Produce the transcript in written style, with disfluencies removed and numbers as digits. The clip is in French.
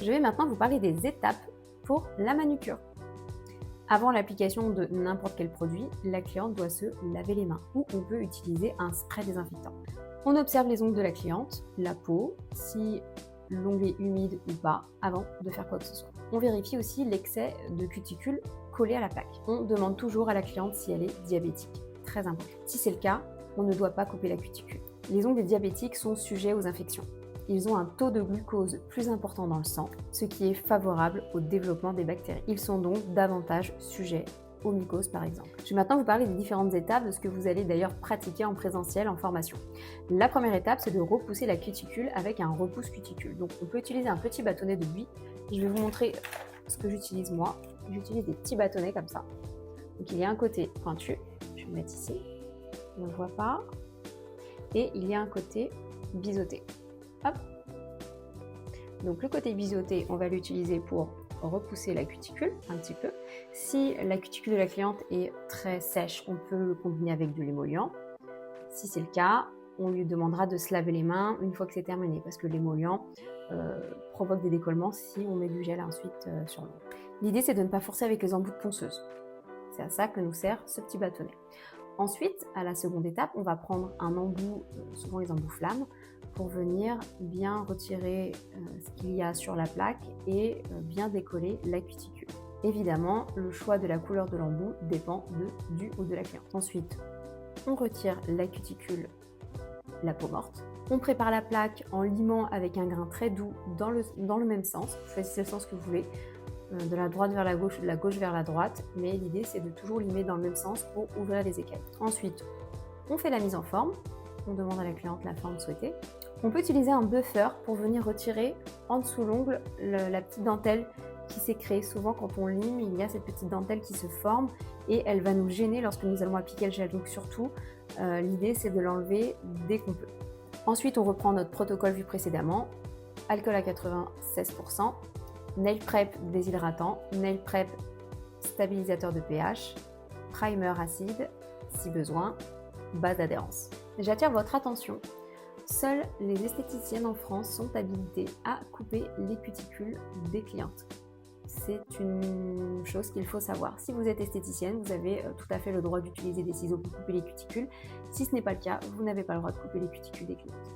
Je vais maintenant vous parler des étapes pour la manucure. Avant l'application de n'importe quel produit, la cliente doit se laver les mains ou on peut utiliser un spray désinfectant. On observe les ongles de la cliente, la peau, si l'ongle est humide ou pas, avant de faire quoi que ce soit. On vérifie aussi l'excès de cuticules collés à la plaque. On demande toujours à la cliente si elle est diabétique. Très important. Si c'est le cas, on ne doit pas couper la cuticule. Les ongles diabétiques sont sujets aux infections. Ils ont un taux de glucose plus important dans le sang, ce qui est favorable au développement des bactéries. Ils sont donc davantage sujets aux mycoses par exemple. Je vais maintenant vous parler des différentes étapes de ce que vous allez d'ailleurs pratiquer en présentiel en formation. La première étape, c'est de repousser la cuticule avec un repousse cuticule. Donc on peut utiliser un petit bâtonnet de buis. Je vais vous montrer ce que j'utilise moi. J'utilise des petits bâtonnets comme ça. Donc il y a un côté pointu, je vais le mettre ici, on ne le voit pas, et il y a un côté biseauté. Hop. Donc le côté biseauté, on va l'utiliser pour repousser la cuticule un petit peu. Si la cuticule de la cliente est très sèche, on peut le combiner avec de l'émollient. Si c'est le cas, on lui demandera de se laver les mains une fois que c'est terminé, parce que l'émollient provoque des décollements si on met du gel ensuite sur l'ongle. L'idée, c'est de ne pas forcer avec les embouts de ponceuse. C'est à ça que nous sert ce petit bâtonnet. Ensuite, à la seconde étape, on va prendre un embout, souvent les embouts flammes, pour venir bien retirer ce qu'il y a sur la plaque et bien décoller la cuticule. Évidemment, le choix de la couleur de l'embout dépend du ou de la cliente. Ensuite, on retire la cuticule, la peau morte. On prépare la plaque en limant avec un grain très doux dans le même sens. Vous choisissez le sens que vous voulez, de la droite vers la gauche, de la gauche vers la droite, mais l'idée c'est de toujours limer dans le même sens pour ouvrir les écailles. Ensuite, on fait la mise en forme. On demande à la cliente la forme souhaitée. On peut utiliser un buffer pour venir retirer en dessous l'ongle la petite dentelle qui s'est créée. Souvent quand on lime, il y a cette petite dentelle qui se forme et elle va nous gêner lorsque nous allons appliquer le gel. Donc surtout, l'idée c'est de l'enlever dès qu'on peut. Ensuite, on reprend notre protocole vu précédemment. Alcool à 96%, nail prep déshydratant, nail prep stabilisateur de pH, primer acide si besoin, base d'adhérence. J'attire votre attention. Seules les esthéticiennes en France sont habilitées à couper les cuticules des clientes. C'est une chose qu'il faut savoir. Si vous êtes esthéticienne, vous avez tout à fait le droit d'utiliser des ciseaux pour couper les cuticules. Si ce n'est pas le cas, vous n'avez pas le droit de couper les cuticules des clientes.